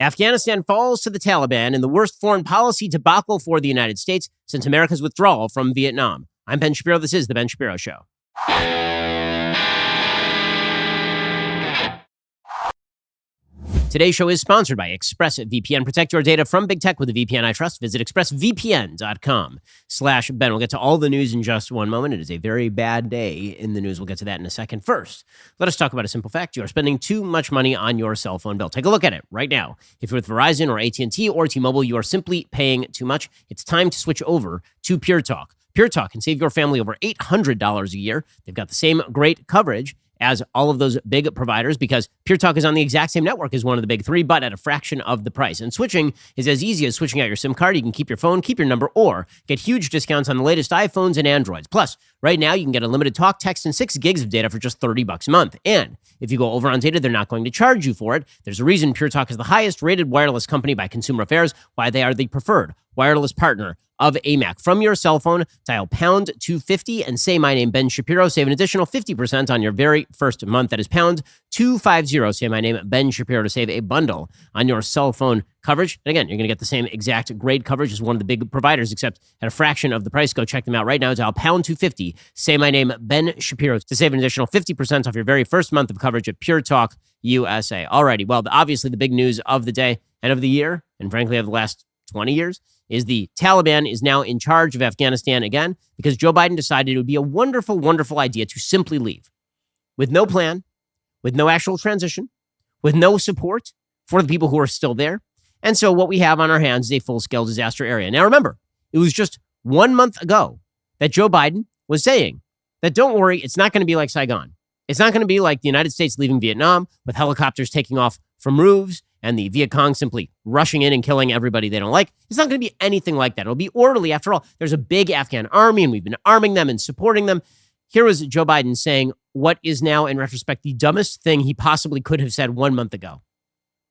Afghanistan falls to the Taliban in the worst foreign policy debacle for the United States since America's withdrawal from Vietnam. I'm Ben Shapiro. This is The Ben Shapiro Show. Today's show is sponsored by ExpressVPN. Protect your data from big tech with a VPN I trust. Visit expressvpn.com/Ben. We'll get to all the news in just one moment. It is a very bad day in the news. We'll get to that in a second. First, let us talk about a simple fact. You are spending too much money on your cell phone bill. Take a look at it right now. If you're with Verizon or AT&T or T-Mobile, you are simply paying too much. It's time to switch over to Pure Talk. Pure Talk can save your family over $800 a year. They've got the same great coverage as all of those big providers because Pure Talk is on the exact same network as one of the big three, but at a fraction of the price. And switching is as easy as switching out your SIM card. You can keep your phone, keep your number, or get huge discounts on the latest iPhones and Androids. Plus, right now, you can get unlimited talk, text, and 6 gigs of data for just $30 a month. And if you go over on data, they're not going to charge you for it. There's a reason Pure Talk is the highest rated wireless company by Consumer Affairs, why they are the preferred wireless partner of AMAC. From your cell phone, dial pound 250 and say my name, Ben Shapiro. Save an additional 50% on your very first month. That is pound 250. Say my name, Ben Shapiro, to save a bundle on your cell phone coverage. And again, you're going to get the same exact great coverage as one of the big providers, except at a fraction of the price. Go check them out right now. Dial pound 250. Say my name, Ben Shapiro, to save an additional 50% off your very first month of coverage at Pure Talk USA. Alrighty, well, obviously the big news of the day and of the year, and frankly of the last 20 years, is the Taliban is now in charge of Afghanistan again because Joe Biden decided it would be a wonderful, wonderful idea to simply leave with no plan, with no actual transition, with no support for the people who are still there. And so what we have on our hands is a full-scale disaster area. Now remember, it was just 1 month ago that Joe Biden was saying that don't worry, it's not going to be like Saigon. It's not going to be like the United States leaving Vietnam with helicopters taking off from roofs and the Viet Cong simply rushing in and killing everybody they don't like. It's not going to be anything like that. It'll be orderly. After all, there's a big Afghan army, and we've been arming them and supporting them. Here was Joe Biden saying what is now, in retrospect, the dumbest thing he possibly could have said 1 month ago.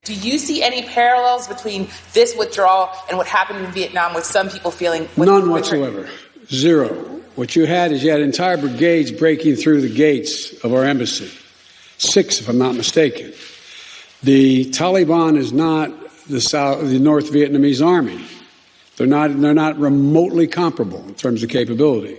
Do you see any parallels between this withdrawal and what happened in Vietnam with some people feeling... None whatsoever. Zero. What you had entire brigades breaking through the gates of our embassy. 6, if I'm not mistaken. The Taliban is not the North Vietnamese army. They're not remotely comparable in terms of capability.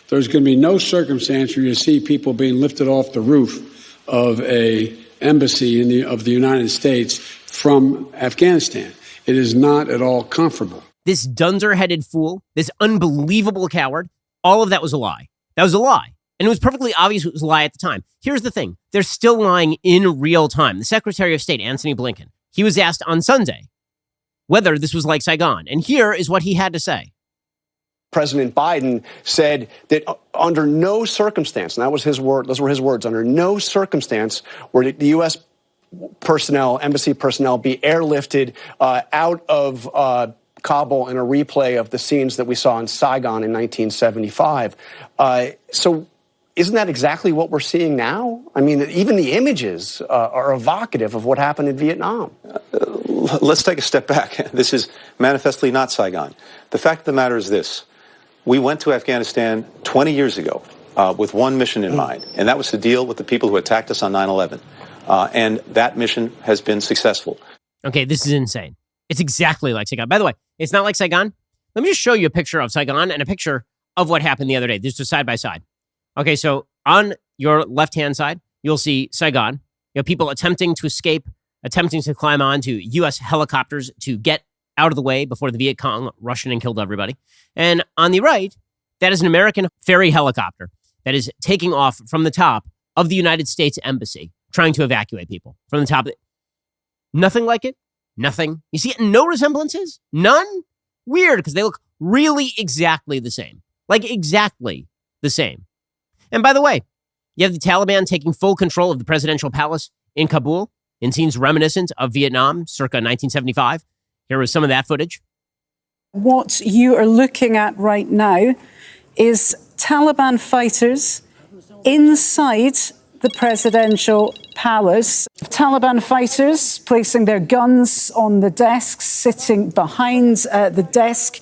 There's going to be no circumstance where you see people being lifted off the roof of a embassy of the United States from Afghanistan. It is not at all comparable. This dunderheaded fool, this unbelievable coward, all of that was a lie. That was a lie. And it was perfectly obvious it was a lie at the time. Here's the thing. They're still lying in real time. The Secretary of State, Antony Blinken, he was asked on Sunday whether this was like Saigon. And here is what he had to say. President Biden said that under no circumstance, and that was his word, those were his words, under no circumstance were the U.S. personnel, embassy personnel, be airlifted out of Kabul in a replay of the scenes that we saw in Saigon in 1975. So isn't that exactly what we're seeing now? I mean, even the images are evocative of what happened in Vietnam. Let's take a step back. This is manifestly not Saigon. The fact of the matter is this. We went to Afghanistan 20 years ago with one mission in mind, and that was to deal with the people who attacked us on 9/11. And that mission has been successful. Okay, this is insane. It's exactly like Saigon. By the way, it's not like Saigon. Let me just show you a picture of Saigon and a picture of what happened the other day. These are side by side. Okay, so on your left-hand side, you'll see Saigon. You have people attempting to escape, attempting to climb onto U.S. helicopters to get out of the way before the Viet Cong rushed in and killed everybody. And on the right, that is an American ferry helicopter that is taking off from the top of the United States Embassy, trying to evacuate people from the top. Nothing like it. Nothing. You see no resemblances? None? Weird, because they look really exactly the same. Like exactly the same. And by the way, you have the Taliban taking full control of the presidential palace in Kabul in scenes reminiscent of Vietnam circa 1975. Here was some of that footage. What you are looking at right now is Taliban fighters inside the presidential palace. Taliban fighters placing their guns on the desks, sitting behind the desk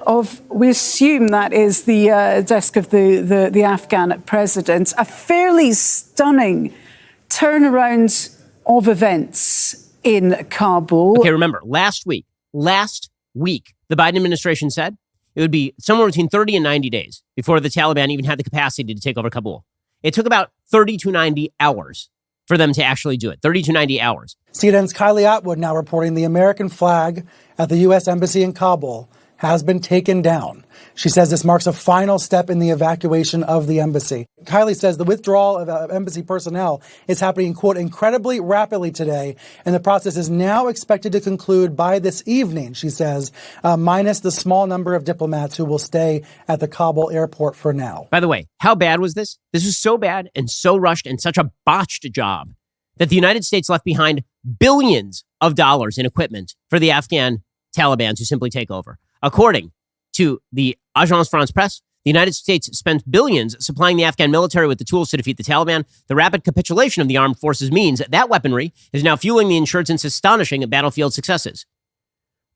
of, we assume that is the desk of the Afghan president. A fairly stunning turnaround of events in Kabul. Okay, remember, last week, the Biden administration said it would be somewhere between 30 and 90 days before the Taliban even had the capacity to take over Kabul. It took about 30 to 90 hours for them to actually do it. 30 to 90 hours. CNN's Kylie Atwood now reporting the American flag at the U.S. Embassy in Kabul has been taken down. She says this marks a final step in the evacuation of the embassy. Kylie says the withdrawal of embassy personnel is happening, quote, incredibly rapidly today, and the process is now expected to conclude by this evening, she says, minus the small number of diplomats who will stay at the Kabul airport for now. By the way, how bad was this? This was so bad and so rushed and such a botched job that the United States left behind billions of dollars in equipment for the Afghan Taliban to simply take over. According to the Agence France-Presse, the United States spent billions supplying the Afghan military with the tools to defeat the Taliban. The rapid capitulation of the armed forces means that weaponry is now fueling the insurgents' astonishing battlefield successes.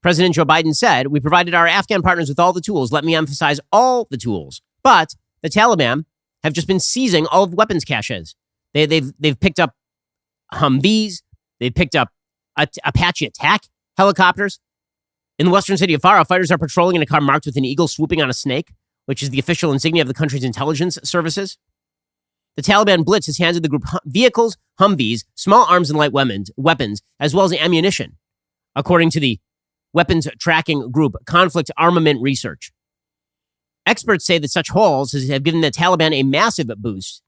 President Joe Biden said, "We provided our Afghan partners with all the tools. Let me emphasize all the tools." But the Taliban have just been seizing all of the weapons caches. They've picked up Humvees. They've picked up Apache attack helicopters. In the western city of Farah, fighters are patrolling in a car marked with an eagle swooping on a snake, which is the official insignia of the country's intelligence services. The Taliban Blitz has handed the group vehicles, Humvees, small arms and light weapons, as well as ammunition, according to the weapons tracking group Conflict Armament Research. Experts say that such hauls have given the Taliban a massive boost.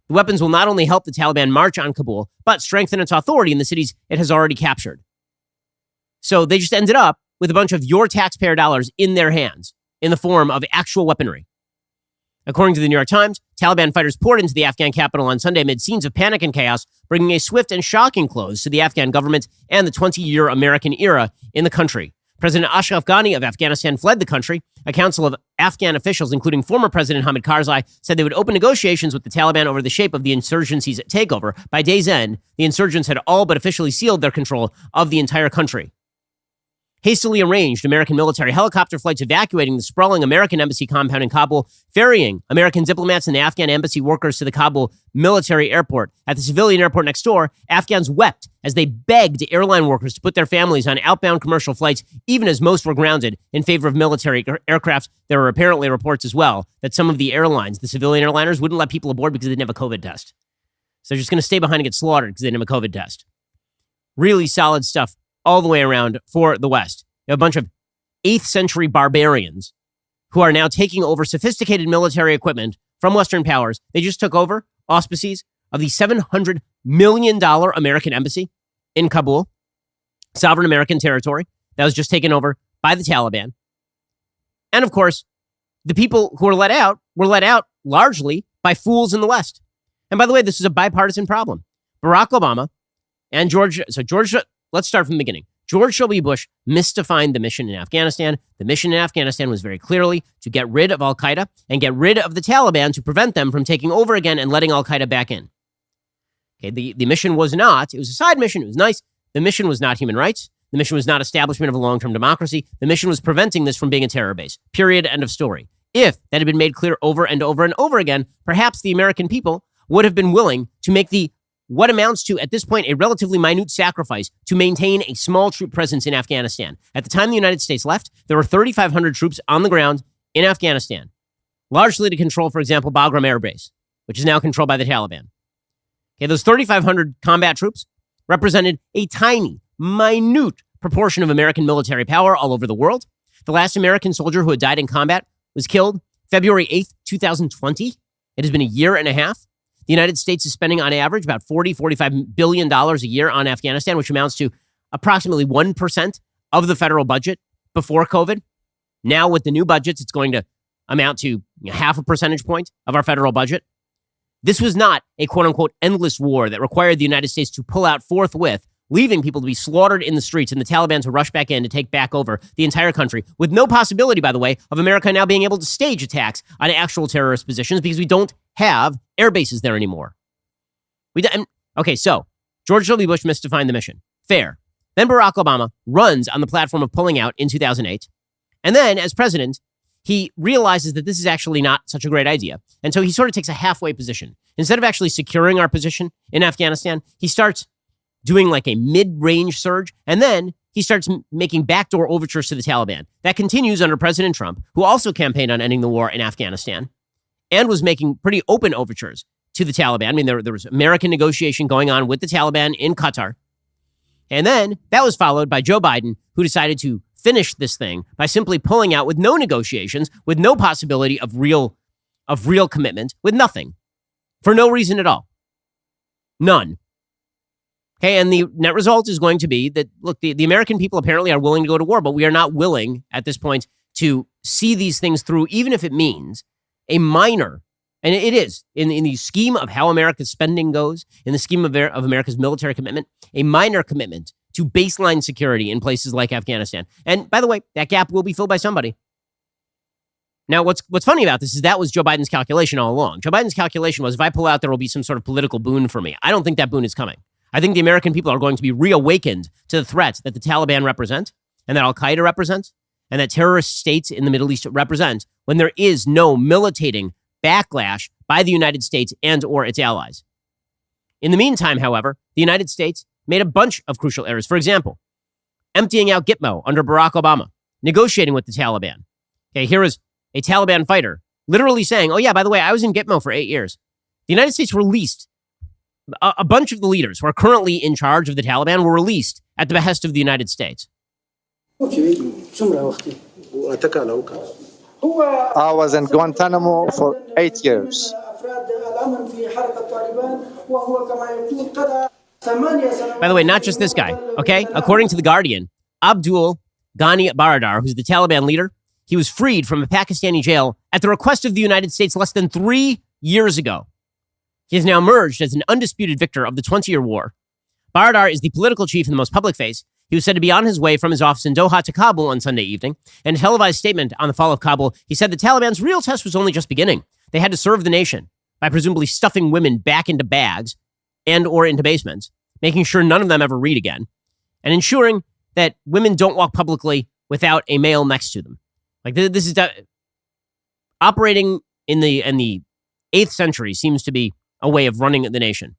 The weapons will not only help the Taliban march on Kabul, but strengthen its authority in the cities it has already captured. So they just ended up with a bunch of your taxpayer dollars in their hands in the form of actual weaponry. According to the New York Times, Taliban fighters poured into the Afghan capital on Sunday amid scenes of panic and chaos, bringing a swift and shocking close to the Afghan government and the 20-year American era in the country. President Ashraf Ghani of Afghanistan fled the country. A council of Afghan officials, including former President Hamid Karzai, said they would open negotiations with the Taliban over the shape of the insurgency's takeover. By day's end, the insurgents had all but officially sealed their control of the entire country. Hastily arranged American military helicopter flights evacuating the sprawling American embassy compound in Kabul, ferrying American diplomats and the Afghan embassy workers to the Kabul military airport. At the civilian airport next door, Afghans wept as they begged airline workers to put their families on outbound commercial flights, even as most were grounded in favor of military aircraft. There were apparently reports as well that some of the airlines, the civilian airliners, wouldn't let people aboard because they didn't have a COVID test. So they're just going to stay behind and get slaughtered because they didn't have a COVID test. Really solid stuff all the way around for the West. You have a bunch of 8th century barbarians who are now taking over sophisticated military equipment from Western powers. They just took over auspices of the $700 million American embassy in Kabul, sovereign American territory that was just taken over by the Taliban. And of course, the people who were let out largely by fools in the West. And by the way, this is a bipartisan problem. Barack Obama and George, let's start from the beginning. George W. Bush misdefined the mission in Afghanistan. The mission in Afghanistan was very clearly to get rid of al-Qaeda and get rid of the Taliban to prevent them from taking over again and letting al-Qaeda back in. Okay, the mission was not, it was a side mission, it was nice. The mission was not human rights. The mission was not establishment of a long-term democracy. The mission was preventing this from being a terror base. Period. End of story. If that had been made clear over and over and over again, perhaps the American people would have been willing to make what amounts to, at this point, a relatively minute sacrifice to maintain a small troop presence in Afghanistan. At the time the United States left, there were 3,500 troops on the ground in Afghanistan, largely to control, for example, Bagram Air Base, which is now controlled by the Taliban. Okay, those 3,500 combat troops represented a tiny, minute proportion of American military power all over the world. The last American soldier who had died in combat was killed February 8th, 2020. It has been a year and a half. The United States is spending on average about $45 billion a year on Afghanistan, which amounts to approximately 1% of the federal budget before COVID. Now with the new budgets, it's going to amount to half a percentage point of our federal budget. This was not a quote unquote endless war that required the United States to pull out forthwith, leaving people to be slaughtered in the streets and the Taliban to rush back in to take back over the entire country, with no possibility, by the way, of America now being able to stage attacks on actual terrorist positions because we don't have air bases there anymore. Okay, so George W. Bush misdefined the mission. Fair. Then Barack Obama runs on the platform of pulling out in 2008. And then, as president, he realizes that this is actually not such a great idea. And so he sort of takes a halfway position. Instead of actually securing our position in Afghanistan, he starts doing like a mid-range surge, and then he starts making backdoor overtures to the Taliban. That continues under President Trump, who also campaigned on ending the war in Afghanistan and was making pretty open overtures to the Taliban. I mean, there was American negotiation going on with the Taliban in Qatar. And then that was followed by Joe Biden, who decided to finish this thing by simply pulling out with no negotiations, with no possibility of real commitment, with nothing, for no reason at all. None. Okay, and the net result is going to be that, look, the American people apparently are willing to go to war, but we are not willing at this point to see these things through, even if it means a minor, and it is, in the scheme of how America's spending goes, in the scheme of America's military commitment, a minor commitment to baseline security in places like Afghanistan. And by the way, that gap will be filled by somebody. Now, what's funny about this is that was Joe Biden's calculation all along. Joe Biden's calculation was, if I pull out, there will be some sort of political boon for me. I don't think that boon is coming. I think the American people are going to be reawakened to the threat that the Taliban represent, and that al-Qaeda represents, and that terrorist states in the Middle East represent, when there is no militating backlash by the United States and or its allies. In the meantime, however, the United States made a bunch of crucial errors. For example, emptying out Gitmo under Barack Obama, negotiating with the Taliban. Okay, here is a Taliban fighter literally saying, oh yeah, by the way, I was in Gitmo for 8 years. The United States released a bunch of the leaders who are currently in charge of the Taliban were released at the behest of the United States. I was in Guantanamo for 8 years. By the way, not just this guy, okay? According to The Guardian, Abdul Ghani Baradar, who's the Taliban leader, he was freed from a Pakistani jail at the request of the United States less than 3 years ago. He has now emerged as an undisputed victor of the 20-year war. Baradar is the political chief and the most public face. He was said to be on his way from his office in Doha to Kabul on Sunday evening. In a televised statement on the fall of Kabul, he said the Taliban's real test was only just beginning. They had to serve the nation by presumably stuffing women back into bags and or into basements, making sure none of them ever read again, and ensuring that women don't walk publicly without a male next to them. Like this is operating in the 8th century seems to be a way of running the nation.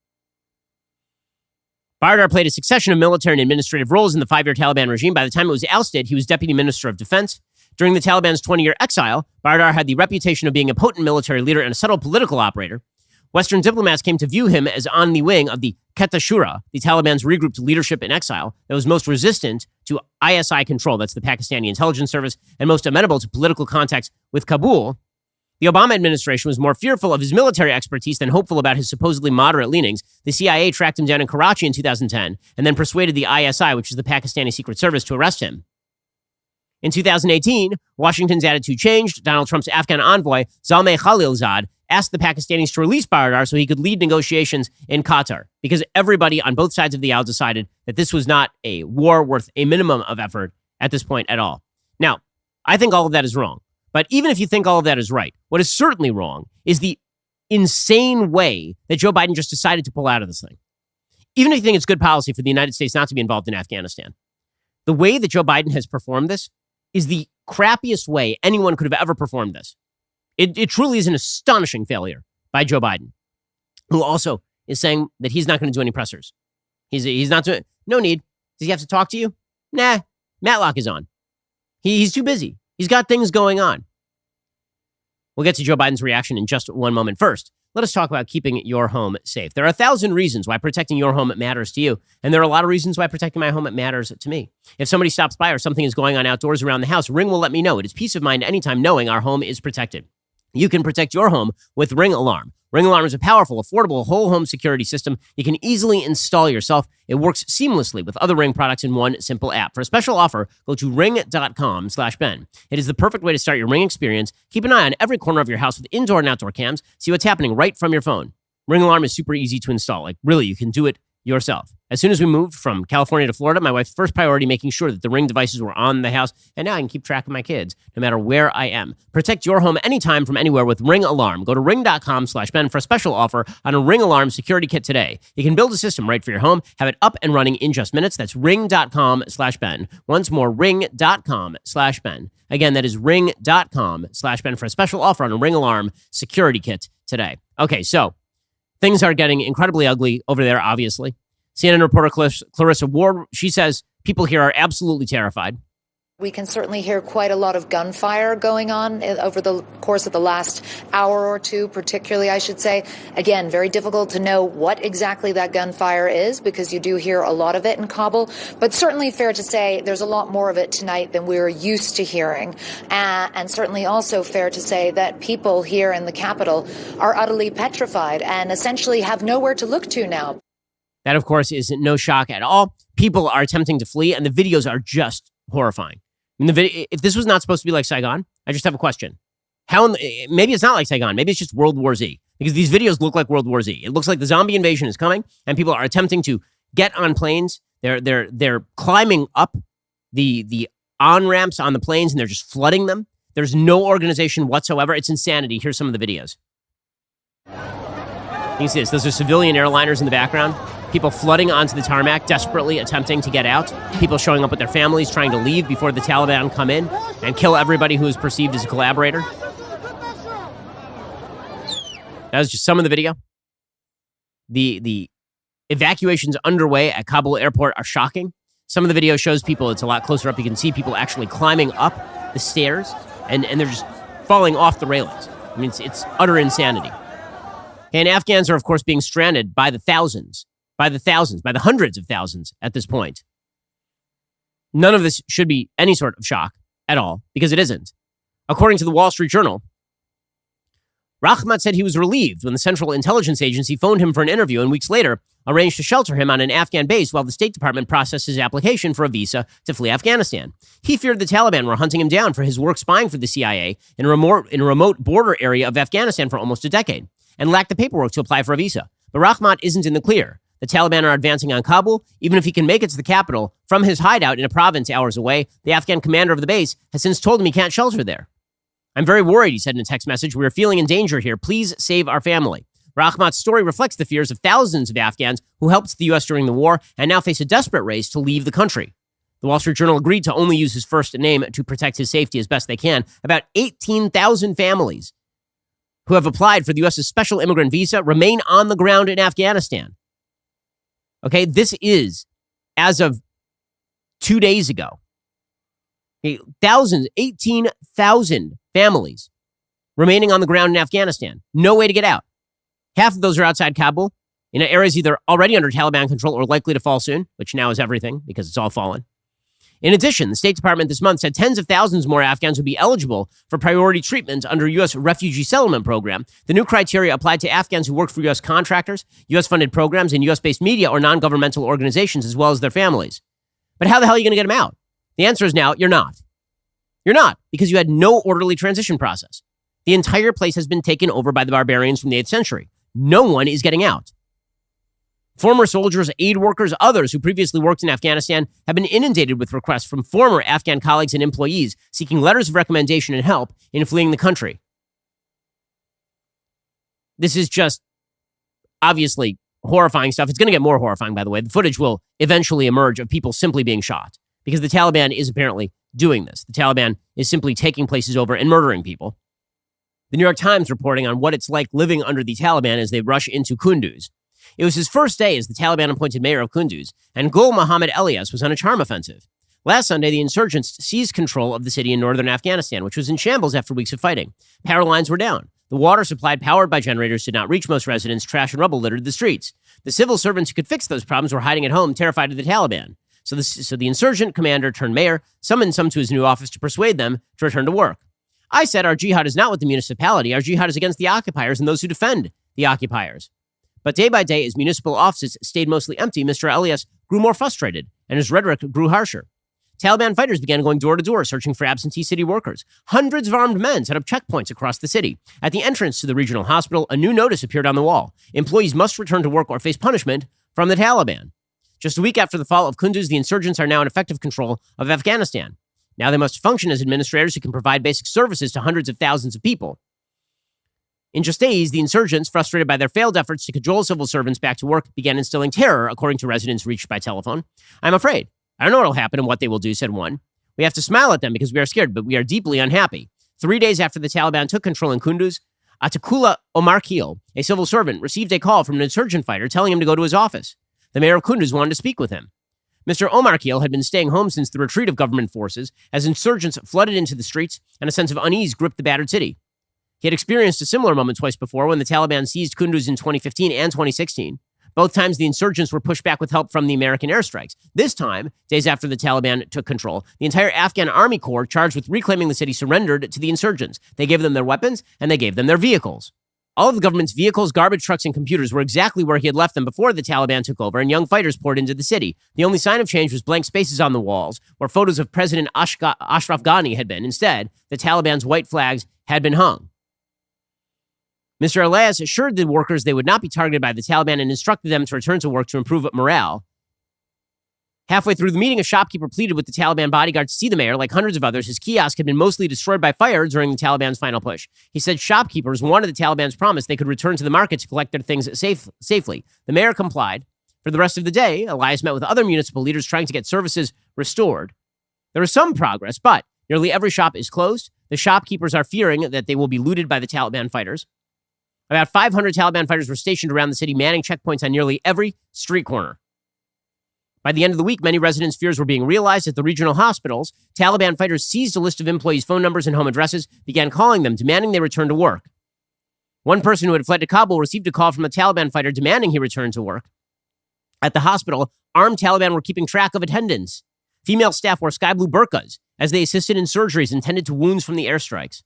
Baradar played a succession of military and administrative roles in the 5-year Taliban regime. By the time it was ousted, he was Deputy Minister of Defense. During the Taliban's 20-year exile, Baradar had the reputation of being a potent military leader and a subtle political operator. Western diplomats came to view him as on the wing of the Quetta Shura, the Taliban's regrouped leadership in exile that was most resistant to ISI control, that's the Pakistani intelligence service, and most amenable to political contacts with Kabul. The Obama administration was more fearful of his military expertise than hopeful about his supposedly moderate leanings. The CIA tracked him down in Karachi in 2010 and then persuaded the ISI, which is the Pakistani Secret Service, to arrest him. In 2018, Washington's attitude changed. Donald Trump's Afghan envoy, Zalmay Khalilzad, asked the Pakistanis to release Baradar so he could lead negotiations in Qatar, because everybody on both sides of the aisle decided that this was not a war worth a minimum of effort at this point at all. Now, I think all of that is wrong. But even if you think all of that is right, what is certainly wrong is the insane way that Joe Biden just decided to pull out of this thing. Even if you think it's good policy for the United States not to be involved in Afghanistan, the way that Joe Biden has performed this is the crappiest way anyone could have ever performed this. It truly is an astonishing failure by Joe Biden, who also is saying that he's not going to do any pressers. He's not doing, no need. Does he have to talk to you? Nah, Matlock is on. He's too busy. He's got things going on. We'll get to Joe Biden's reaction in just one moment. First, let us talk about keeping your home safe. There are 1,000 reasons why protecting your home matters to you, and there are a lot of reasons why protecting my home matters to me. If somebody stops by or something is going on outdoors around the house, Ring will let me know. It is peace of mind anytime knowing our home is protected. You can protect your home with Ring Alarm. Ring Alarm is a powerful, affordable, whole home security system you can easily install yourself. It works seamlessly with other Ring products in one simple app. For a special offer, go to ring.com/Ben. It is the perfect way to start your Ring experience. Keep an eye on every corner of your house with indoor and outdoor cams. See what's happening right from your phone. Ring Alarm is super easy to install. Like, really, you can do it yourself. As soon as we moved from California to Florida, my wife's first priority making sure that the Ring devices were on the house, and now I can keep track of my kids no matter where I am. Protect your home anytime from anywhere with Ring Alarm. Go to ring.com/Ben for a special offer on a Ring Alarm security kit today. You can build a system right for your home, have it up and running in just minutes. That's ring.com/Ben. Once more, ring.com/Ben. Again, that is ring.com/Ben for a special offer on a Ring Alarm security kit today. Okay, so things are getting incredibly ugly over there, obviously. CNN reporter Clarissa Ward, she says people here are absolutely terrified. We can certainly hear quite a lot of gunfire going on over the course of the last hour or two, particularly, I should say. Again, very difficult to know what exactly that gunfire is because you do hear a lot of it in Kabul. But certainly fair to say there's a lot more of it tonight than we're used to hearing. And certainly also fair to say that people here in the capital are utterly petrified and essentially have nowhere to look to now. That, of course, is no shock at all. People are attempting to flee, and the videos are just horrifying. If this was not supposed to be like Saigon, I just have a question. Maybe it's not like Saigon. Maybe it's just World War Z, because these videos look like World War Z. It looks like the zombie invasion is coming, and people are attempting to get on planes. They're climbing up the on-ramps on the planes, and they're just flooding them. There's no organization whatsoever. It's insanity. Here's some of the videos. You can see this. Those are civilian airliners in the background. People flooding onto the tarmac, desperately attempting to get out. People showing up with their families, trying to leave before the Taliban come in and kill everybody who is perceived as a collaborator. That was just some of the video. The evacuations underway at Kabul airport are shocking. Some of the video shows people, it's a lot closer up. You can see people actually climbing up the stairs, and they're just falling off the railings. I mean, it's utter insanity. And Afghans are, of course, being stranded by the thousands, by the hundreds of thousands at this point. None of this should be any sort of shock at all, because it isn't. According to the Wall Street Journal, Rahmat said he was relieved when the Central Intelligence Agency phoned him for an interview and weeks later arranged to shelter him on an Afghan base while the State Department processed his application for a visa to flee Afghanistan. He feared the Taliban were hunting him down for his work spying for the CIA in a remote border area of Afghanistan for almost a decade and lacked the paperwork to apply for a visa. But Rahmat isn't in the clear. The Taliban are advancing on Kabul. Even if he can make it to the capital from his hideout in a province hours away, the Afghan commander of the base has since told him he can't shelter there. I'm very worried, he said in a text message. We are feeling in danger here. Please save our family. Rahmat's story reflects the fears of thousands of Afghans who helped the U.S. during the war and now face a desperate race to leave the country. The Wall Street Journal agreed to only use his first name to protect his safety as best they can. About 18,000 families who have applied for the U.S.'s special immigrant visa remain on the ground in Afghanistan. Okay, this is, as of 2 days ago, 18,000 families remaining on the ground in Afghanistan. No way to get out. Half of those are outside Kabul, in areas either already under Taliban control or likely to fall soon, which now is everything because it's all fallen. In addition, the State Department this month said tens of thousands more Afghans would be eligible for priority treatment under U.S. refugee settlement program. The new criteria applied to Afghans who worked for U.S. contractors, U.S.-funded programs, and U.S.-based media or non-governmental organizations, as well as their families. But how the hell are you going to get them out? The answer is now, you're not. You're not, because you had no orderly transition process. The entire place has been taken over by the barbarians from the 8th century. No one is getting out. Former soldiers, aid workers, others who previously worked in Afghanistan have been inundated with requests from former Afghan colleagues and employees seeking letters of recommendation and help in fleeing the country. This is just obviously horrifying stuff. It's going to get more horrifying, by the way. The footage will eventually emerge of people simply being shot because the Taliban is apparently doing this. The Taliban is simply taking places over and murdering people. The New York Times reporting on what it's like living under the Taliban as they rush into Kunduz. It was his first day as the Taliban-appointed mayor of Kunduz, and Gul Mohammad Elias was on a charm offensive. Last Sunday, the insurgents seized control of the city in northern Afghanistan, which was in shambles after weeks of fighting. Power lines were down. The water supply powered by generators did not reach most residents. Trash and rubble littered the streets. The civil servants who could fix those problems were hiding at home, terrified of the Taliban. So the insurgent commander turned mayor summoned some to his new office to persuade them to return to work. I said our jihad is not with the municipality. Our jihad is against the occupiers and those who defend the occupiers. But day by day, as municipal offices stayed mostly empty, Mr. Elias grew more frustrated, and his rhetoric grew harsher. Taliban fighters began going door to door, searching for absentee city workers. Hundreds of armed men set up checkpoints across the city. At the entrance to the regional hospital, a new notice appeared on the wall. Employees must return to work or face punishment from the Taliban. Just a week after the fall of Kunduz, the insurgents are now in effective control of Afghanistan. Now they must function as administrators who can provide basic services to hundreds of thousands of people. In just days, the insurgents, frustrated by their failed efforts to cajole civil servants back to work, began instilling terror, according to residents reached by telephone. I'm afraid. I don't know what will happen and what they will do, said one. We have to smile at them because we are scared, but we are deeply unhappy. 3 days after the Taliban took control in Kunduz, Atakula Omarkeel, a civil servant, received a call from an insurgent fighter telling him to go to his office. The mayor of Kunduz wanted to speak with him. Mr. Omarkeel had been staying home since the retreat of government forces as insurgents flooded into the streets and a sense of unease gripped the battered city. He had experienced a similar moment twice before when the Taliban seized Kunduz in 2015 and 2016. Both times the insurgents were pushed back with help from the American airstrikes. This time, days after the Taliban took control, the entire Afghan army corps charged with reclaiming the city surrendered to the insurgents. They gave them their weapons and they gave them their vehicles. All of the government's vehicles, garbage trucks, and computers were exactly where he had left them before the Taliban took over, and young fighters poured into the city. The only sign of change was blank spaces on the walls, where photos of President Ashraf Ghani had been. Instead, the Taliban's white flags had been hung. Mr. Elias assured the workers they would not be targeted by the Taliban and instructed them to return to work to improve morale. Halfway through the meeting, a shopkeeper pleaded with the Taliban bodyguard to see the mayor. Like hundreds of others, his kiosk had been mostly destroyed by fire during the Taliban's final push. He said shopkeepers wanted the Taliban's promise they could return to the market to collect their things safely. The mayor complied. For the rest of the day, Elias met with other municipal leaders trying to get services restored. There was some progress, but nearly every shop is closed. The shopkeepers are fearing that they will be looted by the Taliban fighters. About 500 Taliban fighters were stationed around the city, manning checkpoints on nearly every street corner. By the end of the week, many residents' fears were being realized at the regional hospitals. Taliban fighters seized a list of employees' phone numbers and home addresses, began calling them, demanding they return to work. One person who had fled to Kabul received a call from a Taliban fighter demanding he return to work. At the hospital, armed Taliban were keeping track of attendance. Female staff wore sky blue burqas as they assisted in surgeries and tended to wounds from the airstrikes.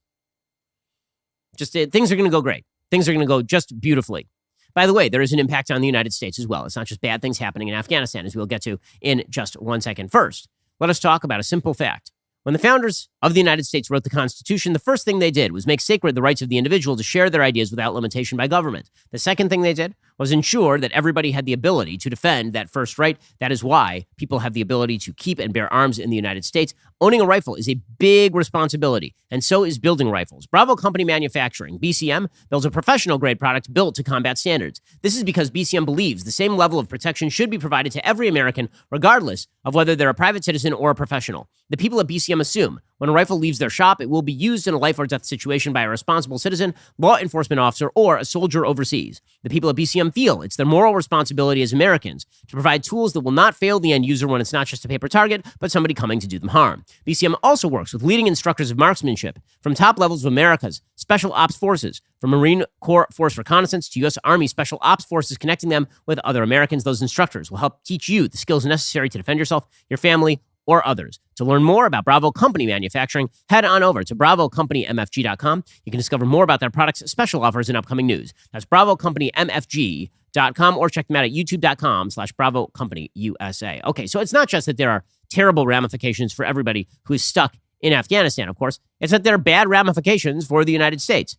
Things are going to go great. Things are going to go just beautifully. By the way, there is an impact on the United States as well. It's not just bad things happening in Afghanistan, as we'll get to in just 1 second. First, let us talk about a simple fact. When the founders of the United States wrote the Constitution, the first thing they did was make sacred the rights of the individual to share their ideas without limitation by government. The second thing they did was ensure that everybody had the ability to defend that first right. That is why people have the ability to keep and bear arms in the United States. Owning a rifle is a big responsibility, and so is building rifles. Bravo Company Manufacturing, BCM, builds a professional-grade product built to combat standards. This is because BCM believes the same level of protection should be provided to every American, regardless of whether they're a private citizen or a professional. The people at BCM assume when a rifle leaves their shop, it will be used in a life or death situation by a responsible citizen, law enforcement officer, or a soldier overseas. The people at BCM feel it's their moral responsibility as Americans to provide tools that will not fail the end user when it's not just a paper target, but somebody coming to do them harm. BCM also works with leading instructors of marksmanship from top levels of America's Special Ops Forces, from Marine Corps Force Reconnaissance to U.S. Army Special Ops Forces, connecting them with other Americans. Those instructors will help teach you the skills necessary to defend yourself, your family, or others. To learn more about Bravo Company Manufacturing, head on over to BravoCompanyMFG.com. You can discover more about their products, special offers, and upcoming news. That's BravoCompanyMFG.com, or check them out at YouTube.com/BravoCompanyUSA. Okay, so it's not just that there are terrible ramifications for everybody who is stuck in Afghanistan, of course. It's that there are bad ramifications for the United States.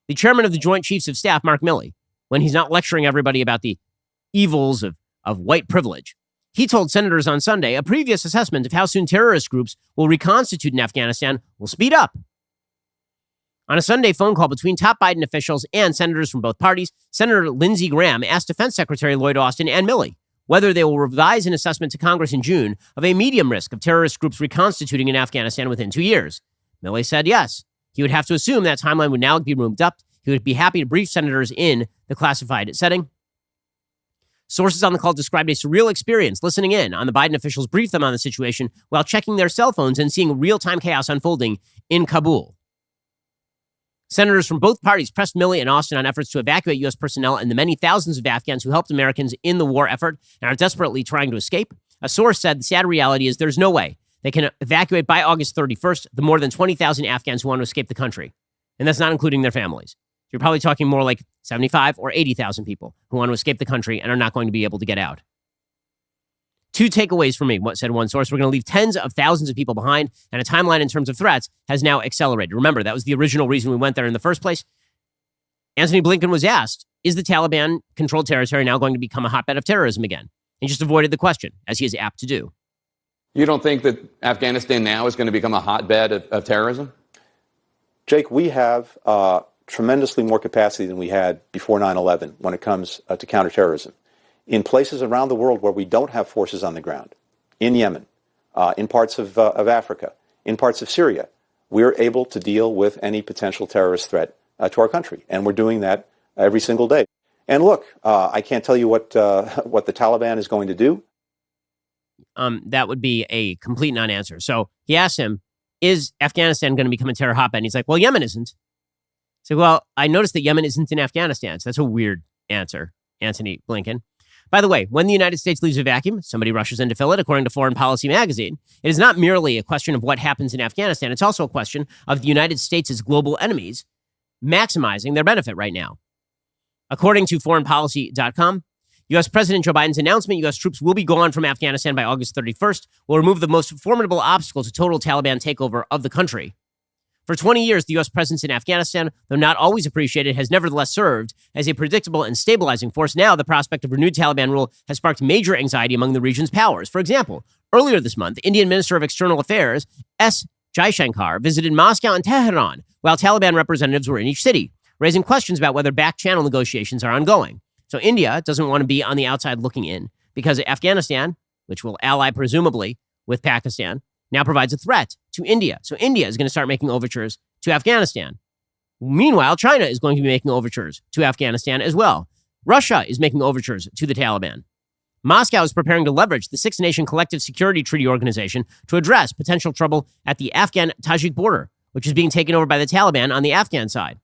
The chairman of the Joint Chiefs of Staff, Mark Milley, when he's not lecturing everybody about the evils of white privilege, he told senators on Sunday a previous assessment of how soon terrorist groups will reconstitute in Afghanistan will speed up. On a Sunday phone call between top Biden officials and senators from both parties, Senator Lindsey Graham asked Defense Secretary Lloyd Austin and Milley whether they will revise an assessment to Congress in June of a medium risk of terrorist groups reconstituting in Afghanistan within 2 years. Milley said yes. He would have to assume that timeline would now be moved up. He would be happy to brief senators in the classified setting. Sources on the call described a surreal experience listening in on the Biden officials brief them on the situation while checking their cell phones and seeing real-time chaos unfolding in Kabul. Senators from both parties pressed Milley and Austin on efforts to evacuate U.S. personnel and the many thousands of Afghans who helped Americans in the war effort and are desperately trying to escape. A source said the sad reality is there's no way they can evacuate by August 31st the more than 20,000 Afghans who want to escape the country. And that's not including their families. You're probably talking more like 75 or 80,000 people who want to escape the country and are not going to be able to get out. Two takeaways for me, what said one source. We're going to leave tens of thousands of people behind, and a timeline in terms of threats has now accelerated. Remember, that was the original reason we went there in the first place. Antony Blinken was asked, is the Taliban-controlled territory now going to become a hotbed of terrorism again? He just avoided the question, as he is apt to do. You don't think that Afghanistan now is going to become a hotbed of terrorism? Jake, we have tremendously more capacity than we had before 9/11 when it comes to counterterrorism. In places around the world where we don't have forces on the ground, in Yemen, in parts of Africa, in parts of Syria, we're able to deal with any potential terrorist threat to our country. And we're doing that every single day. And look, I can't tell you what the Taliban is going to do. That would be a complete non-answer. So he asked him, is Afghanistan going to become a terror hotbed? And he's like, well, Yemen isn't. So, well, I noticed that Yemen isn't in Afghanistan. So that's a weird answer, Antony Blinken. By the way, when the United States leaves a vacuum, somebody rushes in to fill it, according to Foreign Policy magazine. It is not merely a question of what happens in Afghanistan. It's also a question of the United States' global enemies maximizing their benefit right now. According to foreignpolicy.com, U.S. President Joe Biden's announcement U.S. troops will be gone from Afghanistan by August 31st will remove the most formidable obstacle to total Taliban takeover of the country. For 20 years, the U.S. presence in Afghanistan, though not always appreciated, has nevertheless served as a predictable and stabilizing force. Now, the prospect of renewed Taliban rule has sparked major anxiety among the region's powers. For example, earlier this month, Indian Minister of External Affairs S. Jaishankar visited Moscow and Tehran, while Taliban representatives were in each city, raising questions about whether back-channel negotiations are ongoing. So India doesn't want to be on the outside looking in because Afghanistan, which will ally presumably with Pakistan, now provides a threat to India. So India is going to start making overtures to Afghanistan. Meanwhile, China is going to be making overtures to Afghanistan as well. Russia is making overtures to the Taliban. Moscow is preparing to leverage the Six-Nation Collective Security Treaty Organization to address potential trouble at the Afghan-Tajik border, which is being taken over by the Taliban on the Afghan side.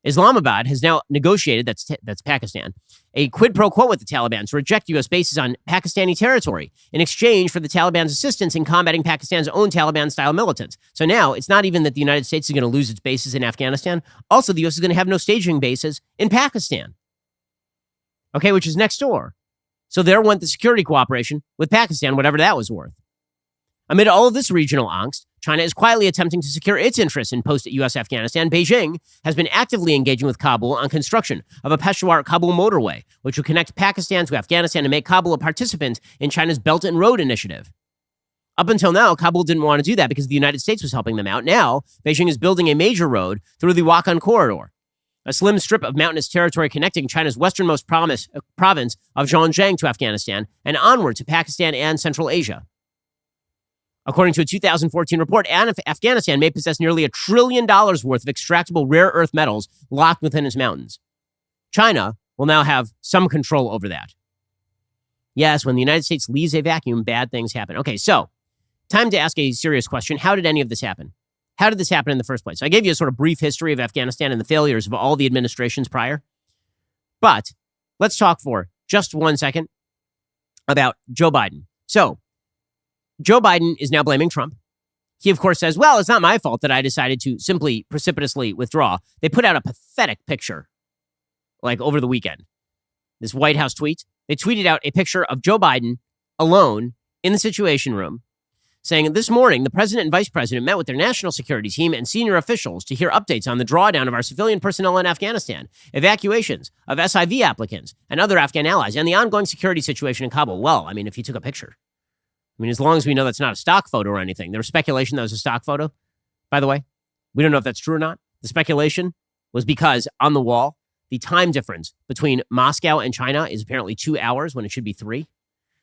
Islamabad has now negotiated, that's Pakistan, a quid pro quo with the Taliban to reject U.S. bases on Pakistani territory in exchange for the Taliban's assistance in combating Pakistan's own Taliban-style militants. So now it's not even that the United States is going to lose its bases in Afghanistan. Also, the U.S. is going to have no staging bases in Pakistan, okay, which is next door. So there went the security cooperation with Pakistan, whatever that was worth. Amid all of this regional angst, China is quietly attempting to secure its interests in post-U.S. Afghanistan. Beijing has been actively engaging with Kabul on construction of a Peshawar-Kabul motorway, which will connect Pakistan to Afghanistan and make Kabul a participant in China's Belt and Road Initiative. Up until now, Kabul didn't want to do that because the United States was helping them out. Now, Beijing is building a major road through the Wakhan Corridor, a slim strip of mountainous territory connecting China's westernmost province of Xinjiang to Afghanistan and onward to Pakistan and Central Asia. According to a 2014 report, Afghanistan may possess nearly $1 trillion worth of extractable rare earth metals locked within its mountains. China will now have some control over that. Yes, when the United States leaves a vacuum, bad things happen. Okay, so time to ask a serious question. How did any of this happen? How did this happen in the first place? I gave you a sort of brief history of Afghanistan and the failures of all the administrations prior. But let's talk for just 1 second about Joe Biden. So, Joe Biden is now blaming Trump. He, of course, says, well, it's not my fault that I decided to simply precipitously withdraw. They put out a pathetic picture, like over the weekend. This White House tweet. They tweeted out a picture of Joe Biden alone in the Situation Room, saying, this morning, the president and vice president met with their national security team and senior officials to hear updates on the drawdown of our civilian personnel in Afghanistan, evacuations of SIV applicants and other Afghan allies, and the ongoing security situation in Kabul. Well, I mean, if he took a picture. I mean, as long as we know that's not a stock photo or anything. There was speculation that was a stock photo, by the way. We don't know if that's true or not. The speculation was because on the wall, the time difference between Moscow and China is apparently 2 hours when it should be 3.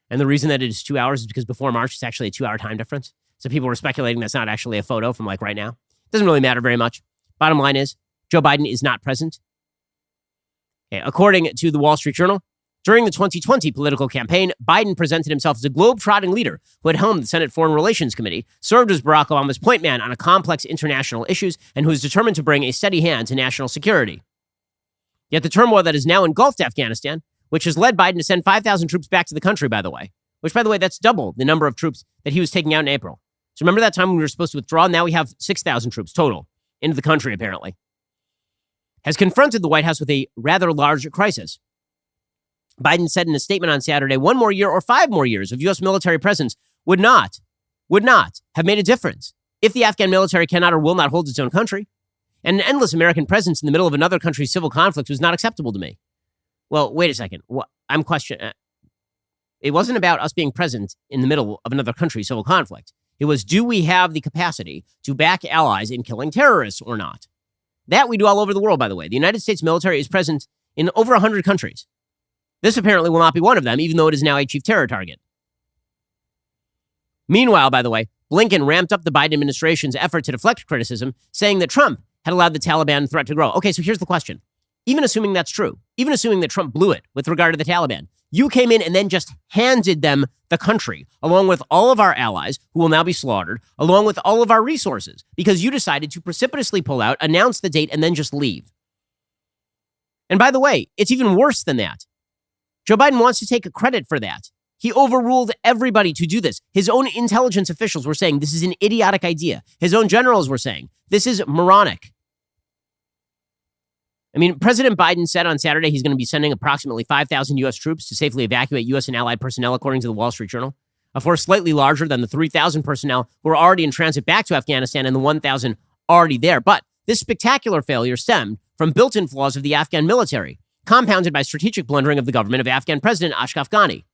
And the reason that it is 2 hours is because before March, it's actually a 2-hour time difference. So people were speculating that's not actually a photo from like right now. It doesn't really matter very much. Bottom line is, Joe Biden is not present. Okay, according to the Wall Street Journal, during the 2020 political campaign, Biden presented himself as a globe-trotting leader who had helmed the Senate Foreign Relations Committee, served as Barack Obama's point man on complex international issues, and who is determined to bring a steady hand to national security. Yet the turmoil that has now engulfed Afghanistan, which has led Biden to send 5,000 troops back to the country, by the way, that's double the number of troops that he was taking out in April. So remember that time when we were supposed to withdraw? Now we have 6,000 troops total into the country, apparently. Has confronted the White House with a rather large crisis. Biden said in a statement on Saturday, 1 more year or 5 more years of U.S. military presence would not have made a difference if the Afghan military cannot or will not hold its own country. And an endless American presence in the middle of another country's civil conflict was not acceptable to me. Well, wait a second. I'm questioning. It wasn't about us being present in the middle of another country's civil conflict. It was, do we have the capacity to back allies in killing terrorists or not? That we do all over the world, by the way. The United States military is present in over 100 countries. This apparently will not be one of them, even though it is now a chief terror target. Meanwhile, by the way, Blinken ramped up the Biden administration's effort to deflect criticism, saying that Trump had allowed the Taliban threat to grow. Okay, so here's the question. Even assuming that's true, even assuming that Trump blew it with regard to the Taliban, you came in and then just handed them the country, along with all of our allies who will now be slaughtered, along with all of our resources, because you decided to precipitously pull out, announce the date, and then just leave. And by the way, it's even worse than that. Joe Biden wants to take credit for that. He overruled everybody to do this. His own intelligence officials were saying this is an idiotic idea. His own generals were saying this is moronic. I mean, President Biden said on Saturday he's going to be sending approximately 5,000 U.S. troops to safely evacuate U.S. and allied personnel, according to the Wall Street Journal, a force slightly larger than the 3,000 personnel who are already in transit back to Afghanistan and the 1,000 already there. But this spectacular failure stemmed from built-in flaws of the Afghan military, compounded by strategic blundering of the government of Afghan President Ashraf Ghani.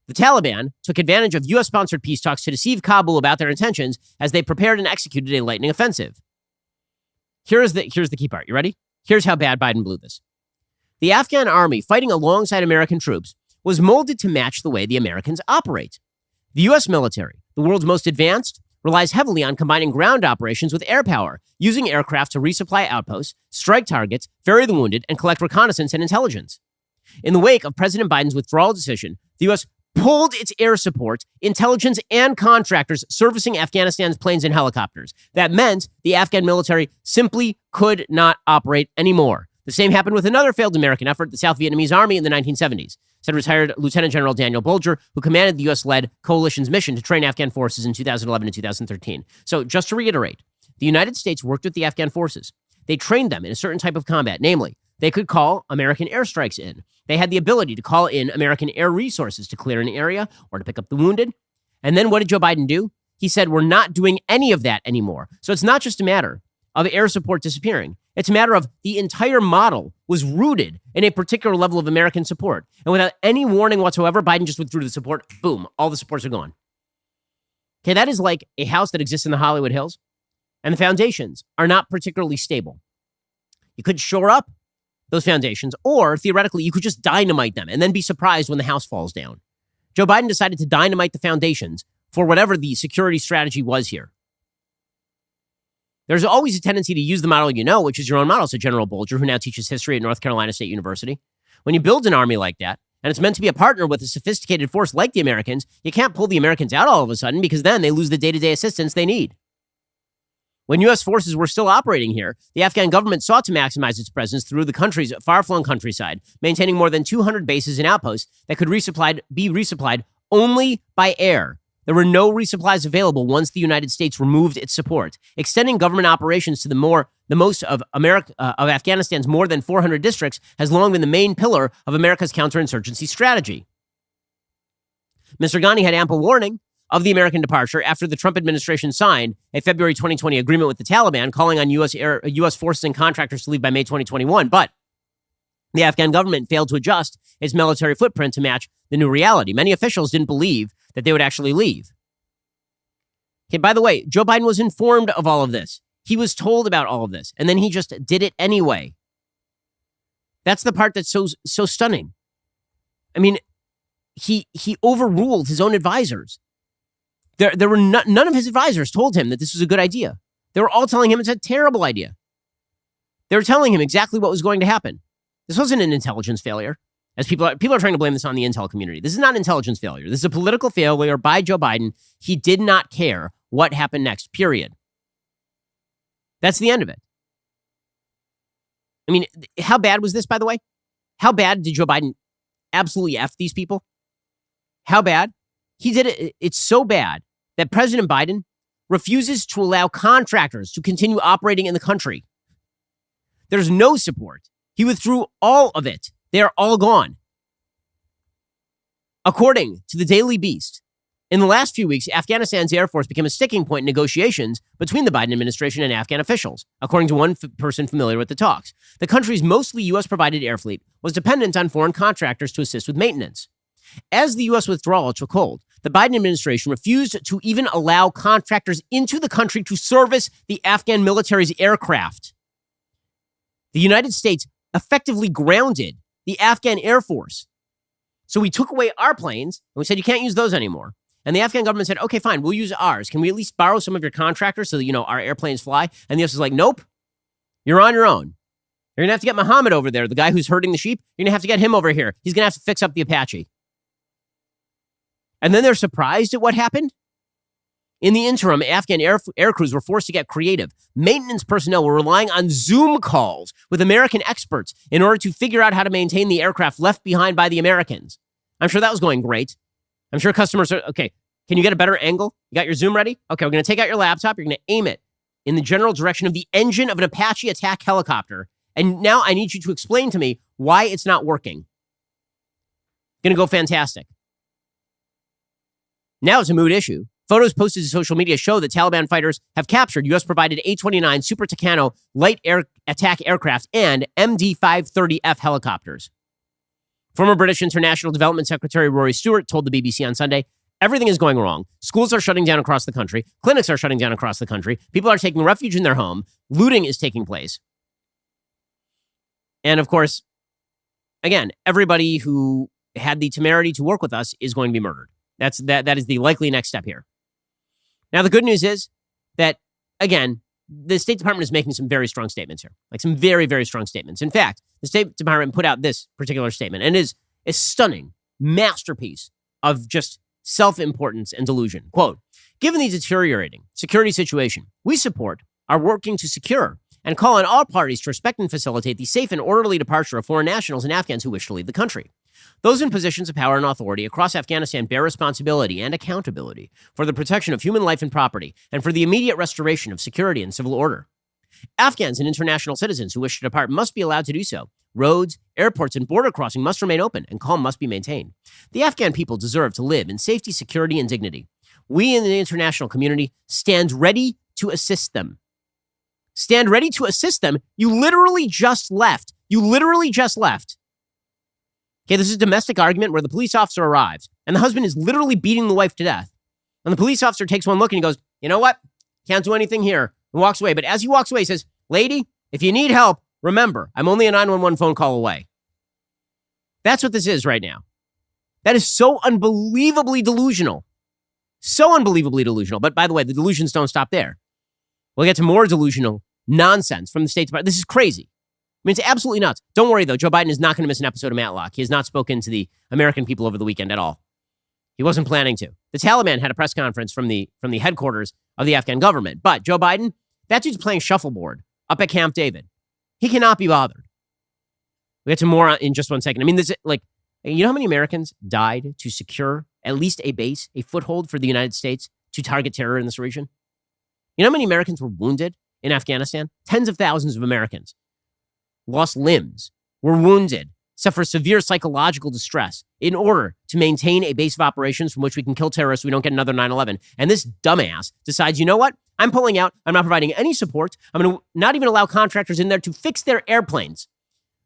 The Taliban took advantage of U.S.-sponsored peace talks to deceive Kabul about their intentions as they prepared and executed a lightning offensive. Here's the key part. You ready? Here's how bad Biden blew this. The Afghan army, fighting alongside American troops, was molded to match the way the Americans operate. The U.S. military, the world's most advanced, relies heavily on combining ground operations with air power, using aircraft to resupply outposts, strike targets, ferry the wounded, and collect reconnaissance and intelligence. In the wake of President Biden's withdrawal decision, the U.S. pulled its air support, intelligence, and contractors servicing Afghanistan's planes and helicopters. That meant the Afghan military simply could not operate anymore. The same happened with another failed American effort, the South Vietnamese Army in the 1970s, said retired Lieutenant General Daniel Bolger, who commanded the U.S.-led coalition's mission to train Afghan forces in 2011 and 2013. So just to reiterate, the United States worked with the Afghan forces. They trained them in a certain type of combat, namely, they could call American airstrikes in. They had the ability to call in American air resources to clear an area or to pick up the wounded. And then what did Joe Biden do? He said, we're not doing any of that anymore. So it's not just a matter of air support disappearing. It's a matter of the entire model was rooted in a particular level of American support. And without any warning whatsoever, Biden just withdrew the support. Boom, all the supports are gone. Okay, that is like a house that exists in the Hollywood Hills, and the foundations are not particularly stable. You could shore up those foundations, or theoretically, you could just dynamite them and then be surprised when the house falls down. Joe Biden decided to dynamite the foundations for whatever the security strategy was here. There's always a tendency to use the model you know, which is your own model, said General Bolger, who now teaches history at North Carolina State University. When you build an army like that, and it's meant to be a partner with a sophisticated force like the Americans, you can't pull the Americans out all of a sudden because then they lose the day-to-day assistance they need. When U.S. forces were still operating here, the Afghan government sought to maximize its presence through the country's far-flung countryside, maintaining more than 200 bases and outposts that could be resupplied only by air. There were no resupplies available once the United States removed its support. Extending government operations to the most of Afghanistan's more than 400 districts has long been the main pillar of America's counterinsurgency strategy. Mr. Ghani had ample warning of the American departure after the Trump administration signed a February 2020 agreement with the Taliban calling on U.S. forces and contractors to leave by May 2021. But the Afghan government failed to adjust its military footprint to match the new reality. Many officials didn't believe that they would actually leave. Okay, by the way, Joe Biden was informed of all of this. He was told about all of this, and then he just did it anyway. That's the part that's so stunning. I mean, he overruled his own advisors. There were none of his advisors told him that this was a good idea. They were all telling him it's a terrible idea. They were telling him exactly what was going to happen. This wasn't an intelligence failure, as people are trying to blame this on the intel community. This is not intelligence failure. This is a political failure by Joe Biden. He did not care what happened next, period. That's the end of it. I mean, how bad was this, by the way? How bad did Joe Biden absolutely F these people? How bad? He did it. It's so bad that President Biden refuses to allow contractors to continue operating in the country. There's no support. He withdrew all of it. They are all gone. According to the Daily Beast, in the last few weeks, Afghanistan's Air Force became a sticking point in negotiations between the Biden administration and Afghan officials, according to one person familiar with the talks. The country's mostly U.S.-provided air fleet was dependent on foreign contractors to assist with maintenance. As the U.S. withdrawal took hold, the Biden administration refused to even allow contractors into the country to service the Afghan military's aircraft. The United States effectively grounded the Afghan Air Force. So we took away our planes, and we said, you can't use those anymore. And the Afghan government said, okay, fine, we'll use ours. Can we at least borrow some of your contractors so that, our airplanes fly? And the U.S. is like, nope, you're on your own. You're going to have to get Muhammad over there, the guy who's herding the sheep. You're going to have to get him over here. He's going to have to fix up the Apache. And then they're surprised at what happened. In the interim, Afghan air crews were forced to get creative. Maintenance personnel were relying on Zoom calls with American experts in order to figure out how to maintain the aircraft left behind by the Americans. I'm sure that was going great. I'm sure customers are, okay, can you get a better angle? You got your Zoom ready? Okay, we're going to take out your laptop. You're going to aim it in the general direction of the engine of an Apache attack helicopter. And now I need you to explain to me why it's not working. Going to go fantastic. Now it's a mood issue. Photos posted to social media show that Taliban fighters have captured U.S.-provided A-29 Super Tucano light attack aircraft and MD-530F helicopters. Former British International Development Secretary Rory Stewart told the BBC on Sunday, everything is going wrong. Schools are shutting down across the country. Clinics are shutting down across the country. People are taking refuge in their home. Looting is taking place. And of course, again, everybody who had the temerity to work with us is going to be murdered. That is the likely next step here. Now, the good news is that, again, the State Department is making some very strong statements here, like some very, very strong statements. In fact, the State Department put out this particular statement, and it is a stunning masterpiece of just self-importance and delusion. Quote, given the deteriorating security situation, we are working to secure and call on all parties to respect and facilitate the safe and orderly departure of foreign nationals and Afghans who wish to leave the country. Those in positions of power and authority across Afghanistan bear responsibility and accountability for the protection of human life and property and for the immediate restoration of security and civil order. Afghans and international citizens who wish to depart must be allowed to do so. Roads, airports, and border crossing must remain open, and calm must be maintained. The Afghan people deserve to live in safety, security, and dignity. We in the international community stand ready to assist them. Stand ready to assist them? You literally just left. Okay, this is a domestic argument where the police officer arrives, and the husband is literally beating the wife to death. And the police officer takes one look and he goes, you know what? Can't do anything here, and walks away. But as he walks away, he says, lady, if you need help, remember, I'm only a 911 phone call away. That's what this is right now. That is so unbelievably delusional. So unbelievably delusional. But by the way, the delusions don't stop there. We'll get to more delusional nonsense from the State Department. This is crazy. I mean, it's absolutely nuts. Don't worry, though. Joe Biden is not going to miss an episode of Matlock. He has not spoken to the American people over the weekend at all. He wasn't planning to. The Taliban had a press conference from the headquarters of the Afghan government. But Joe Biden, that dude's playing shuffleboard up at Camp David. He cannot be bothered. We'll get to more in just one second. I mean, this you know how many Americans died to secure at least a base, a foothold for the United States to target terror in this region? You know how many Americans were wounded in Afghanistan? Tens of thousands of Americans lost limbs, were wounded, suffer severe psychological distress in order to maintain a base of operations from which we can kill terrorists so we don't get another 9/11. And this dumbass decides, you know what? I'm pulling out. I'm not providing any support. I'm going to not even allow contractors in there to fix their airplanes.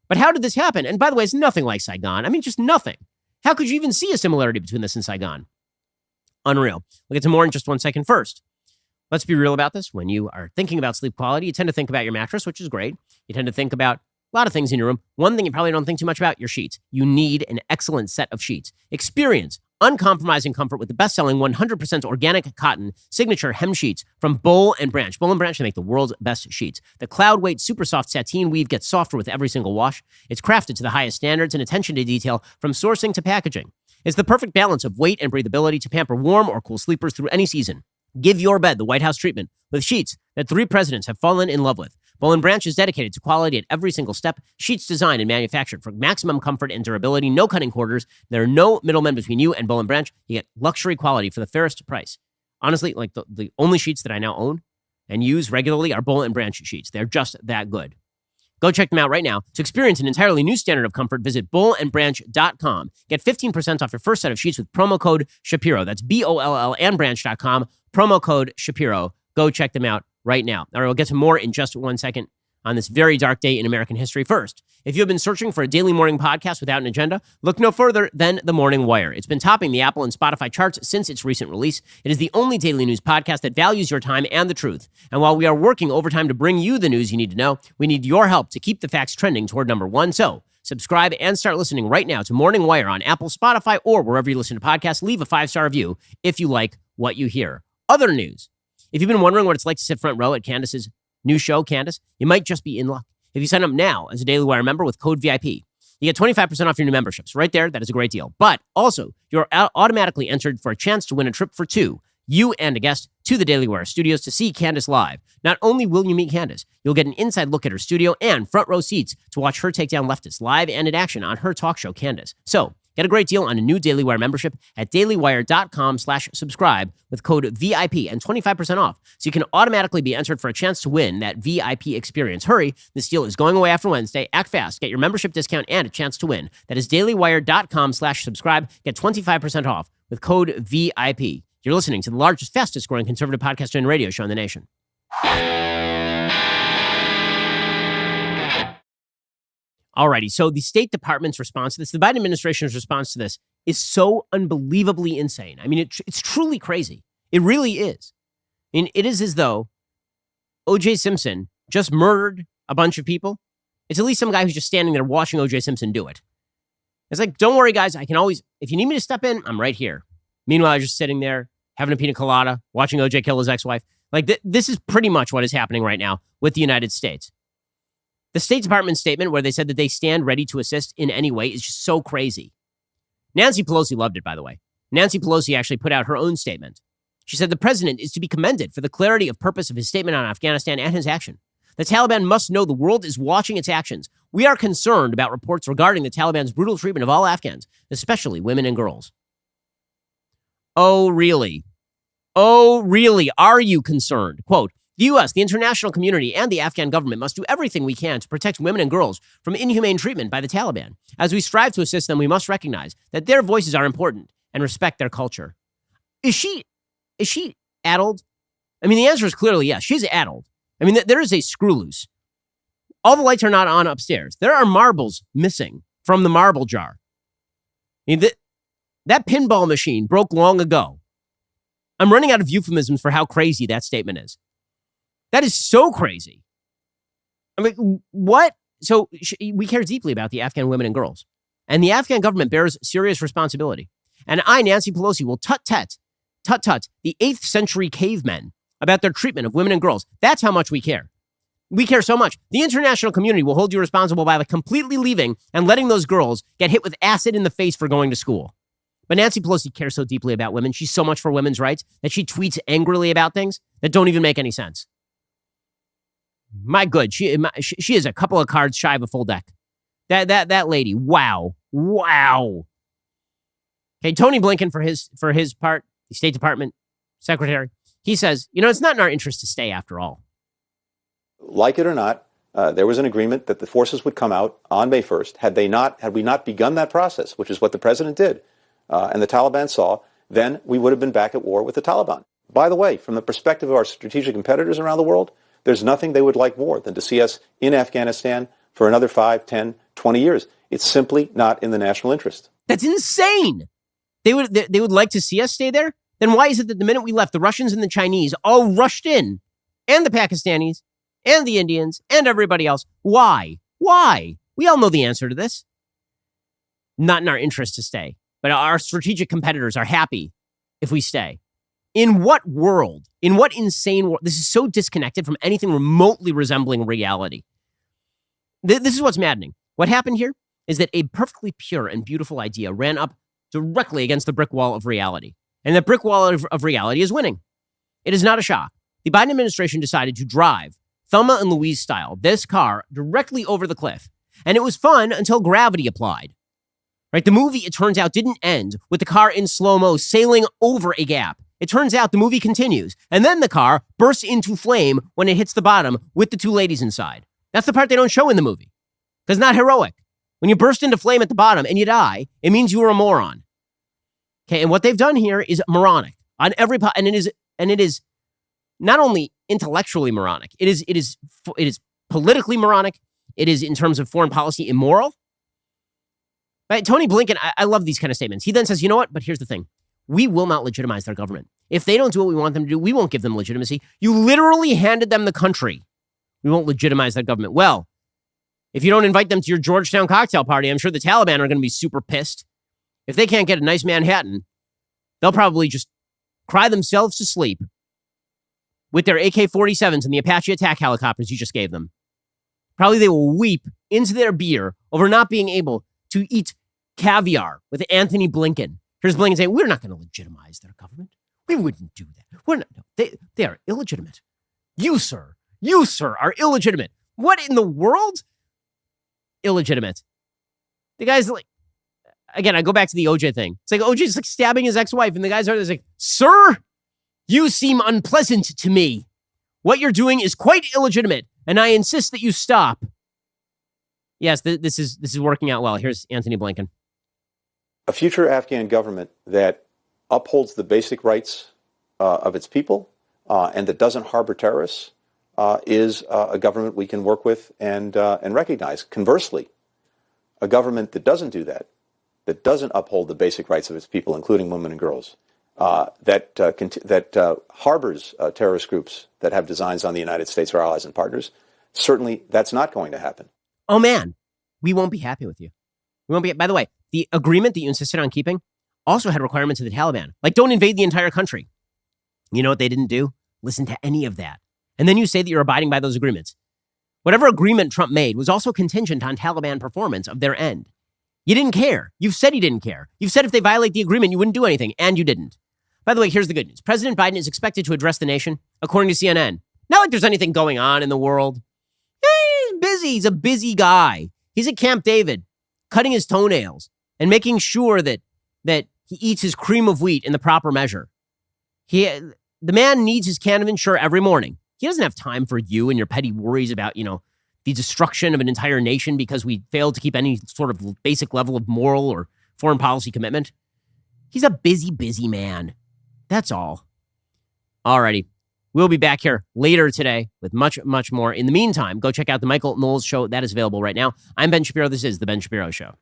But how did this happen? And by the way, it's nothing like Saigon. I mean, just nothing. How could you even see a similarity between this and Saigon? Unreal. We'll get to more in just one second. First, let's be real about this. When you are thinking about sleep quality, you tend to think about your mattress, which is great. You tend to think about a lot of things in your room. One thing you probably don't think too much about, your sheets. You need an excellent set of sheets. Experience uncompromising comfort with the best-selling 100% organic cotton signature hem sheets from Boll & Branch. Boll & Branch, they make the world's best sheets. The cloud weight super soft sateen weave gets softer with every single wash. It's crafted to the highest standards and attention to detail from sourcing to packaging. It's the perfect balance of weight and breathability to pamper warm or cool sleepers through any season. Give your bed the White House treatment with sheets that 3 presidents have fallen in love with. Boll & Branch is dedicated to quality at every single step. Sheets designed and manufactured for maximum comfort and durability. No cutting corners. There are no middlemen between you and Boll & Branch. You get luxury quality for the fairest price. Honestly, like the only sheets that I now own and use regularly are Boll & Branch sheets. They're just that good. Go check them out right now. To experience an entirely new standard of comfort, visit bollandbranch.com. Get 15% off your first set of sheets with promo code Shapiro. That's BOLL and branch.com. Promo code Shapiro. Go check them out right now. All right, we'll get to more in just one second on this very dark day in American history. First, if you've been searching for a daily morning podcast without an agenda, look no further than The Morning Wire. It's been topping the Apple and Spotify charts since its recent release. It is the only daily news podcast that values your time and the truth. And while we are working overtime to bring you the news you need to know, we need your help to keep the facts trending toward number one. So subscribe and start listening right now to Morning Wire on Apple, Spotify, or wherever you listen to podcasts. Leave a 5-star review if you like what you hear. Other news. If you've been wondering what it's like to sit front row at Candace's new show, Candace, you might just be in luck. if you sign up now as a Daily Wire member with code VIP. You get 25% off your new memberships. Right there, that is a great deal. But also, you're automatically entered for a chance to win a trip for two, you and a guest, to the Daily Wire studios to see Candace live. Not only will you meet Candace, you'll get an inside look at her studio and front row seats to watch her take down leftists live and in action on her talk show, Candace. So, get a great deal on a new Daily Wire membership at dailywire.com/subscribe with code VIP and 25% off, so you can automatically be entered for a chance to win that VIP experience. Hurry, this deal is going away after Wednesday. Act fast. Get your membership discount and a chance to win. That is dailywire.com/subscribe. Get 25% off with code VIP. You're listening to the largest, fastest growing conservative podcast and radio show in the nation. Alrighty, so the State Department's response to this, the Biden administration's response to this, is so unbelievably insane. I mean, it's truly crazy. It really is. I mean, it is as though O.J. Simpson just murdered a bunch of people. It's at least some guy who's just standing there watching O.J. Simpson do it. It's like, don't worry, guys. I can always, if you need me to step in, I'm right here. Meanwhile, I'm just sitting there having a pina colada, watching O.J. kill his ex-wife. Like, this is pretty much what is happening right now with the United States. The State Department statement where they said that they stand ready to assist in any way is just so crazy. Nancy Pelosi loved it, by the way. Nancy Pelosi actually put out her own statement. She said the president is to be commended for the clarity of purpose of his statement on Afghanistan and his action. The Taliban must know the world is watching its actions. We are concerned about reports regarding the Taliban's brutal treatment of all Afghans, especially women and girls. Oh, really? Oh, really? Are you concerned? Quote, the U.S., the international community, and the Afghan government must do everything we can to protect women and girls from inhumane treatment by the Taliban. As we strive to assist them, we must recognize that their voices are important and respect their culture. Is she addled? I mean, the answer is clearly yes. She's addled. I mean, there is a screw loose. All the lights are not on upstairs. There are marbles missing from the marble jar. I mean, that pinball machine broke long ago. I'm running out of euphemisms for how crazy that statement is. That is so crazy. I mean, what? So we care deeply about the Afghan women and girls. And the Afghan government bears serious responsibility. And I, Nancy Pelosi, will tut-tut the 8th century cavemen about their treatment of women and girls. That's how much we care. We care so much. The international community will hold you responsible by completely leaving and letting those girls get hit with acid in the face for going to school. But Nancy Pelosi cares so deeply about women. She's so much for women's rights that she tweets angrily about things that don't even make any sense. My good, she is a couple of cards shy of a full deck. That lady, wow. Okay, Tony Blinken for his part, the State Department secretary, he says, it's not in our interest to stay after all. Like it or not, there was an agreement that the forces would come out on May 1st. Had we not begun that process, which is what the president did, and the Taliban saw, then we would have been back at war with the Taliban. By the way, from the perspective of our strategic competitors around the world, there's nothing they would like more than to see us in Afghanistan for another 5, 10, 20 years. It's simply not in the national interest. That's insane. They would like to see us stay there? Then why is it that the minute we left, the Russians and the Chinese all rushed in, and the Pakistanis, and the Indians, and everybody else? Why? Why? We all know the answer to this. Not in our interest to stay, but our strategic competitors are happy if we stay. In what world? In what insane world? This is so disconnected from anything remotely resembling reality. This is what's maddening. What happened here is that a perfectly pure and beautiful idea ran up directly against the brick wall of reality. And the brick wall of reality is winning. It is not a shock. The Biden administration decided to drive, Thelma and Louise style, this car directly over the cliff. And it was fun until gravity applied. Right? The movie, it turns out, didn't end with the car in slow-mo sailing over a gap. It turns out the movie continues, and then the car bursts into flame when it hits the bottom with the two ladies inside. That's the part they don't show in the movie, because it's not heroic. When you burst into flame at the bottom and you die, it means you were a moron. Okay, and what they've done here is moronic on every and it is not only intellectually moronic. It is politically moronic. It is, in terms of foreign policy, immoral. Right? Tony Blinken, I love these kind of statements. He then says, you know what? But here's the thing. We will not legitimize their government. If they don't do what we want them to do, we won't give them legitimacy. You literally handed them the country. We won't legitimize their government. Well, if you don't invite them to your Georgetown cocktail party, I'm sure the Taliban are going to be super pissed. If they can't get a nice Manhattan, they'll probably just cry themselves to sleep with their AK-47s and the Apache attack helicopters you just gave them. Probably they will weep into their beer over not being able to eat caviar with Anthony Blinken. Here's Blinken saying, we're not going to legitimize their government. We wouldn't do that. We're not, no, they are illegitimate. You, sir, are illegitimate. What in the world? Illegitimate. The guy's like, again, I go back to the OJ thing. It's like OJ's like stabbing his ex-wife, and the guy's like, sir, you seem unpleasant to me. What you're doing is quite illegitimate, and I insist that you stop. Yes, this is working out well. Here's Anthony Blinken. A future Afghan government that upholds the basic rights of its people and that doesn't harbor terrorists is a government we can work with and recognize. Conversely, a government that doesn't do that, that doesn't uphold the basic rights of its people, including women and girls, that harbors terrorist groups that have designs on the United States or allies and partners, certainly that's not going to happen. Oh, man, we won't be happy with you. We won't be. By the way, the agreement that you insisted on keeping also had requirements of the Taliban. Like, don't invade the entire country. You know what they didn't do? Listen to any of that. And then you say that you're abiding by those agreements. Whatever agreement Trump made was also contingent on Taliban performance of their end. You didn't care. You've said you didn't care. You've said if they violate the agreement, you wouldn't do anything, and you didn't. By the way, here's the good news. President Biden is expected to address the nation, according to CNN. Not like there's anything going on in the world. He's busy. He's a busy guy. He's at Camp David, cutting his toenails and making sure that he eats his cream of wheat in the proper measure. The man needs his can of Ensure every morning. He doesn't have time for you and your petty worries about, the destruction of an entire nation because we failed to keep any sort of basic level of moral or foreign policy commitment. He's a busy, busy man. That's all. Alrighty. We'll be back here later today with much, much more. In the meantime, go check out the Michael Knowles Show. That is available right now. I'm Ben Shapiro. This is The Ben Shapiro Show.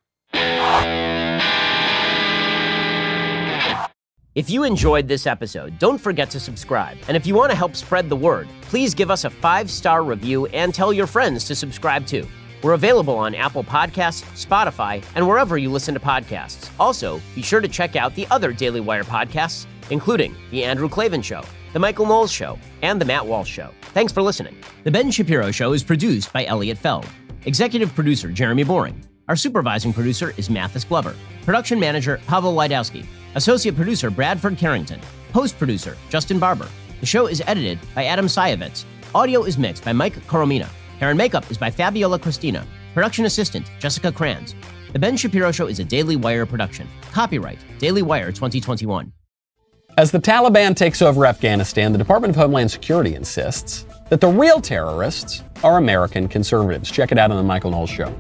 If you enjoyed this episode, don't forget to subscribe. And if you want to help spread the word, please give us a 5-star review and tell your friends to subscribe too. We're available on Apple Podcasts, Spotify, and wherever you listen to podcasts. Also, be sure to check out the other Daily Wire podcasts, including The Andrew Klavan Show, The Michael Knowles Show, and The Matt Walsh Show. Thanks for listening. The Ben Shapiro Show is produced by Elliot Feld. Executive producer, Jeremy Boring. Our supervising producer is Mathis Glover. Production manager, Pavel Wydowski. Associate producer, Bradford Carrington. Post-producer, Justin Barber. The show is edited by Adam Sayevitz. Audio is mixed by Mike Coromina. Hair and makeup is by Fabiola Cristina. Production assistant, Jessica Kranz. The Ben Shapiro Show is a Daily Wire production. Copyright, Daily Wire 2021. As the Taliban takes over Afghanistan, the Department of Homeland Security insists that the real terrorists are American conservatives. Check it out on The Michael Knowles Show.